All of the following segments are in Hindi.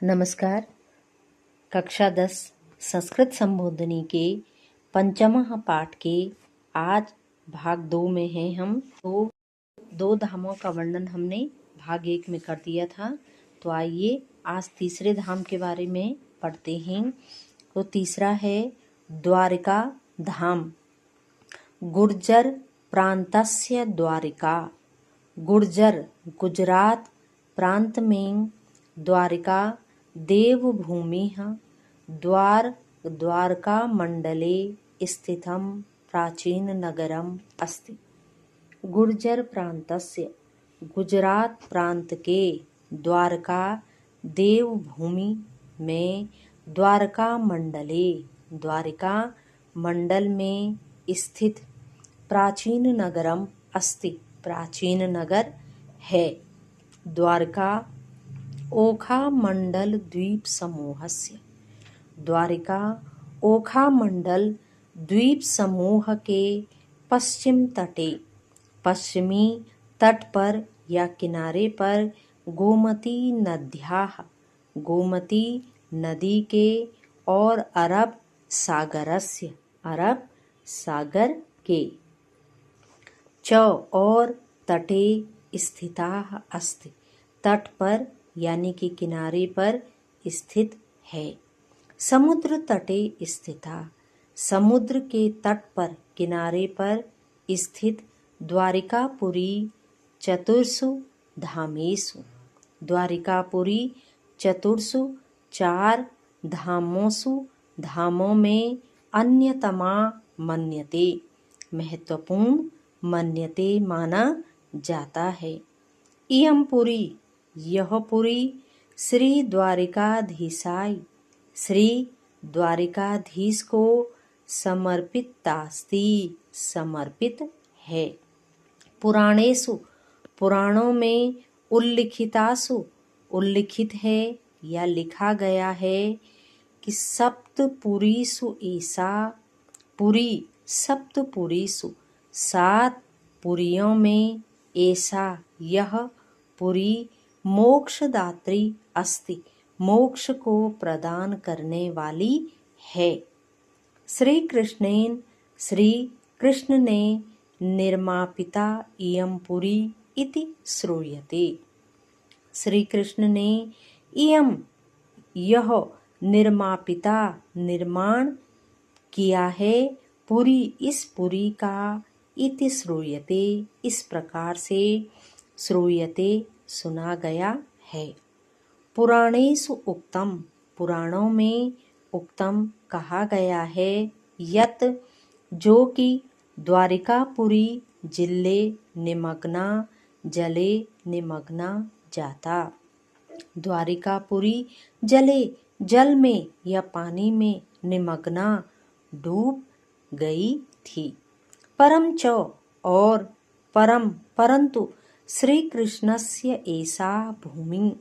नमस्कार। कक्षा 10 संस्कृत संबोधनी के पंचमः पाठ के आज भाग 2 में हैं हम। तो दो धामों का वर्णन हमने भाग 1 में कर दिया था। तो आइए आज तीसरे धाम के बारे में पढ़ते हैं। तो तीसरा है द्वारिका धाम। गुर्जर प्रांतस्य द्वारिका। गुर्जर गुजरात प्रांत में द्वारिका देवभूमिः द्वारका मंडले स्थितं प्राचीननगरम् अस्ति। गुर्जर प्रांतस्य गुजरात प्रांत के द्वारका देवभूमि में द्वारका मंडल में स्थित प्राचीन नगरम अस्ति, प्राचीन नगर है। द्वारका ओखा मंडल द्वीप समूहस्य। द्वारिका ओखा मंडल द्वीप समूह के पश्चिम तटे, पश्चिमी तट पर या किनारे पर गोमती नद्याः, गोमती नदी के और अरब सागरस्य, अरब सागर के च और तटे स्थिताः अस्ति, तट पर यानी कि किनारे पर स्थित है। समुद्र तटे स्थिता, समुद्र के तट पर किनारे पर स्थित द्वारिकापुरी चतुर्षु धामेषु। द्वारिकापुरी चतुर्षु 4 धामों में अन्यतमा मन्यते, महत्वपूर्ण मन्यते माना जाता है। इयं पुरी, यह पुरी श्री द्वारिकाधीशाय, श्री द्वारिकाधीश को समर्पितास्ति, समर्पित है। पुराणेषु, पुराणों में उल्लिखितासु, उल्लिखित है या लिखा गया है कि सप्तपुरीषु ऐसा पुरी, सप्तपुरीषु 7 पुरियों में ऐसा यह पुरी मोक्षदात्री अस्ति, मोक्ष को प्रदान करने वाली है। श्री कृष्ण ने निर्मापिता इयं पुरी इति श्रूयते। श्री कृष्ण ने यह निर्मापिता, निर्माण किया है, पुरी, इस पुरी का, इति श्रूयते, इस प्रकार से, श्रूयते सुना गया है। पुराणेषु उक्तम, पुराणों में उक्तम कहा गया है, यत जो कि द्वारिकापुरी जले निमग्ना जाता। द्वारिकापुरी जले, जल में या पानी में, निमग्ना डूब गई थी। परम च और परंतु श्री कृष्णस्य ऐसा भूमि,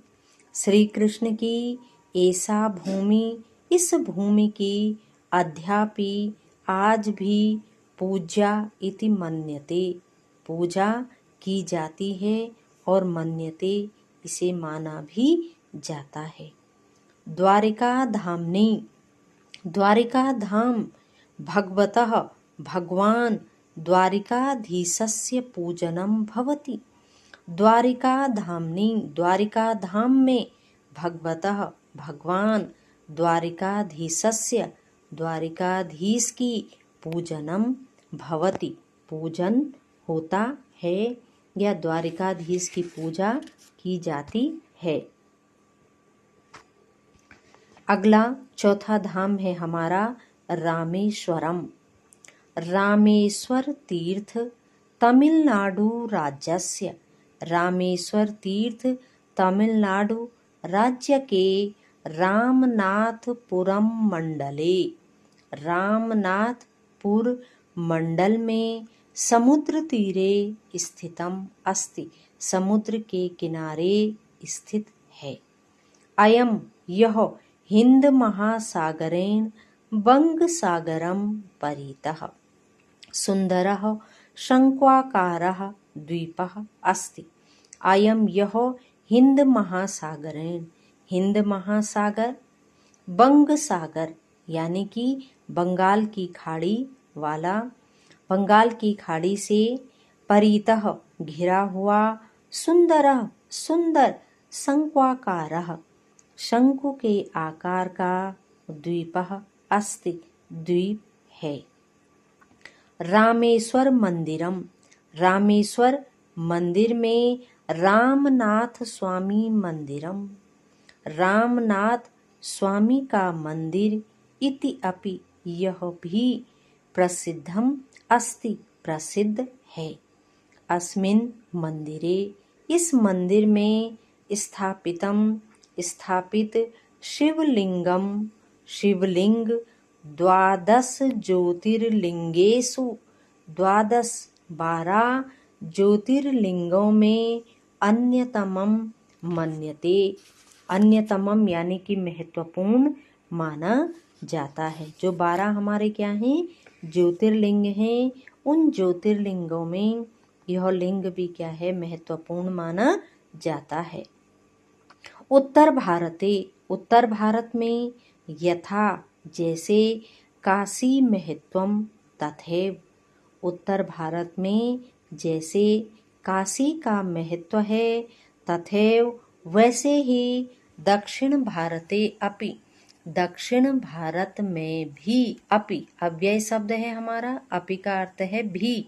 श्री कृष्ण की ऐसा भूमि, इस भूमि की अद्यापि आज भी पूजा इति मन्यते, पूजा की जाती है और मन्यते, इसे माना भी जाता है। द्वारिका धामनि, द्वारिका धाम भगवतः, भगवान द्वारिकाधीशस्य पूजनम भवति। द्वारिका धामनि, द्वारिका धाम में भगवतः, भगवान द्वारिकाधीशस्य, द्वारिकाधीश की पूजनम भवति, पूजन होता है या द्वारिकाधीश की पूजा की जाती है। अगला चौथा धाम है हमारा रामेश्वरम। रामेश्वर तीर्थ तमिलनाडु राज्यस्य, रामेश्वर तीर्थ तमिलनाडु राज्य के रामनाथपुरम मंडले, रामनाथपुर मंडल में समुद्र तीरे स्थितम अस्ति, समुद्र के किनारे स्थित है। अयम यह हिंद महासागरेण बंगसागरम परितः सुंदरः शंक्वाकारः द्वीपः अस्ति। अयम यह हिंद महासागरेण, हिंद महासागर, बंग सागर यानी कि बंगाल की खाड़ी वाला, बंगाल की खाड़ी से परितः घिरा हुआ, सुंदरः सुंदर, शंक्वाकारः शंकु के आकार का, द्वीपः अस्ति द्वीप है। रामेश्वर मंदिरम, रामेश्वर मंदिर में रामनाथ स्वामी मंदिरम, रामनाथ स्वामी का मंदिर इति अपि यह भी प्रसिद्धम अस्ति प्रसिद्ध है। अस्मिन् मंदिरे इस मंदिर में स्थापित शिवलिंगम शिवलिंग द्वादश ज्योतिर्लिंगेषु 12 ज्योतिर्लिंगों में अन्यतमम मन्यते, अन्यतमम यानी कि महत्वपूर्ण माना जाता है। जो 12 हमारे क्या हैं ज्योतिर्लिंग हैं, उन ज्योतिर्लिंगों में यह लिंग भी क्या है महत्वपूर्ण माना जाता है। उत्तर भारत में यथा जैसे काशी महत्वम तथैव, उत्तर भारत में जैसे काशी का महत्व है, तथैव वैसे ही दक्षिण भारते अपि, दक्षिण भारत में भी, अपि अव्यय शब्द है हमारा, अपि का अर्थ है भी,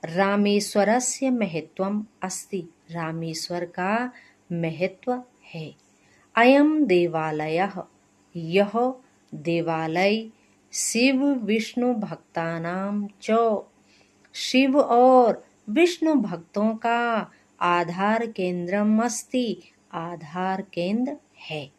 रामेश्वरस्य महत्वम अस्ति, रामेश्वर का महत्व है। अयम देवालयः, यह देवालय शिव विष्णु भक्तानां च, शिव और विष्णु भक्तों का आधार केंद्रम अस्ति, आधार केंद्र है।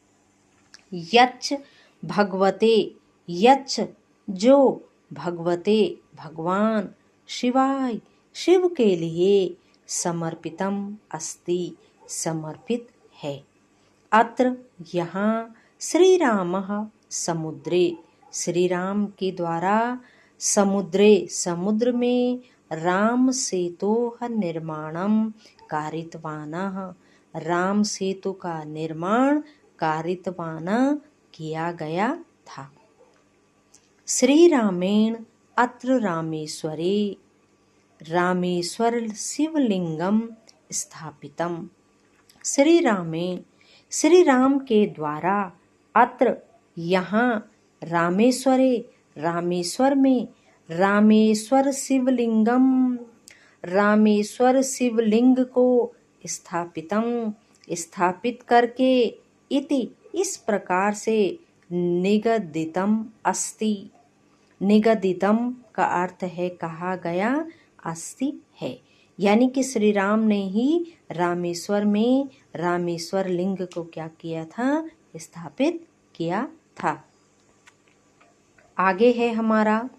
यच्च भगवते, यच्च जो भगवते भगवान शिवाय शिव के लिए समर्पितम अस्ति समर्पित है। अत्र यहाँ श्री रामः समुद्रे, श्री राम के द्वारा समुद्रे समुद्र में राम सेतोः निर्माणम कारितवानः, राम सेतु का निर्माण कारितवान किया गया था। श्री रामेण अत्र रामेश्वरे, रामेश्वर शिवलिंगम स्थापितम, श्री रामेण श्री राम के द्वारा अत्र यहाँ रामेश्वरे रामेश्वर में रामेश्वर शिवलिंगम, रामेश्वर शिवलिंग को स्थापितम स्थापित करके, इति इस प्रकार से निगदितम अस्ति, निगदितम का अर्थ है कहा गया, अस्ति है यानी कि श्री राम ने ही रामेश्वर में रामेश्वर लिंग को क्या किया था स्थापित किया था। आगे है हमारा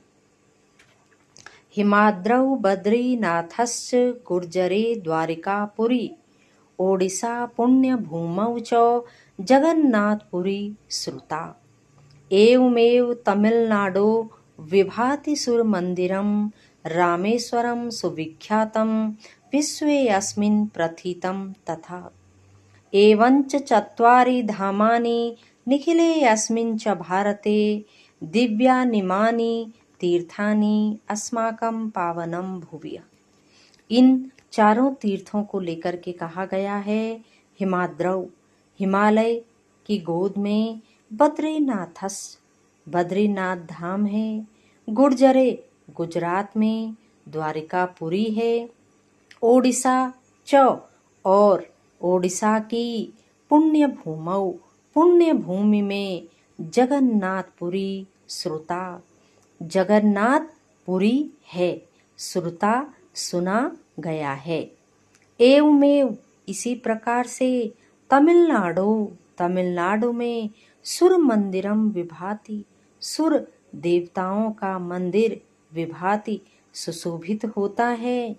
हिमाद्रौ बद्रीनाथश्च गुर्जरे द्वारिकापुरी ओडिशा पुण्य भूमौ च जगन्नाथपुरी श्रुता, एवमेव तमिलनाडु विभाति सुर मंदिरम रामेश्वरम सुविख्यातम विश्वे अस्मिन् प्रथितम तथा, एवंच 4 धामानि निखिले अस्मिन् च भारते दिव्यानिमानि तीर्थानि अस्माकं पावनम भुवि। इन 4 तीर्थों को लेकर के कहा गया है हिमाद्रौ, हिमालय की गोद में, बद्रीनाथस बद्रीनाथ धाम है, गुर्जरे गुजरात में, द्वारिकापुरी है, ओडिशा च और ओडिशा की पुण्य भूमौ पुण्य भूमि में, जगन्नाथपुरी श्रुता जगन्नाथपुरी है, श्रुता सुना गया है। एवमेव इसी प्रकार से तमिलनाडु में सुर मंदिरम विभाति, सुर देवताओं का मंदिर विभाति सुशोभित होता है,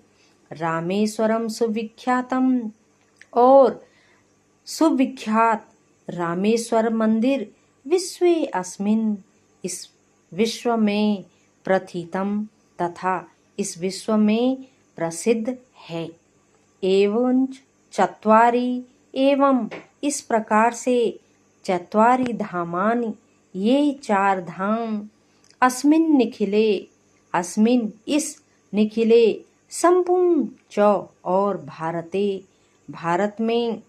रामेश्वरम सुविख्यातम और सुविख्यात रामेश्वर मंदिर विश्वे अस्मिन् इस विश्व में, प्रथितम तथा इस विश्व में प्रसिद्ध है। एवं 4 एवं इस प्रकार से चत्वारि धामानि, ये 4 धाम अस्मिन् निखिले, अस्मिन् इस निखिले संपूर्ण च और भारते, भारत में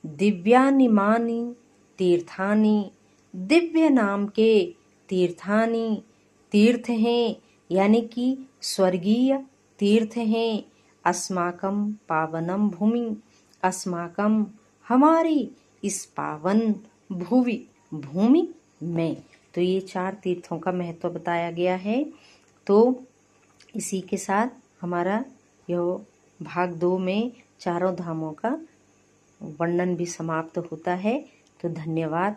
दिव्यानिमानि तीर्थानि, दिव्य नाम के तीर्थानि, तीर्थ हैं यानी कि स्वर्गीय तीर्थ हैं। अस्माकं पावनम भूमि, अस्माकं हमारी इस पावन भूमि में। तो ये 4 तीर्थों का महत्व बताया गया है। तो इसी के साथ हमारा यह भाग 2 में चारों धामों का वर्णन भी समाप्त होता है। तो धन्यवाद।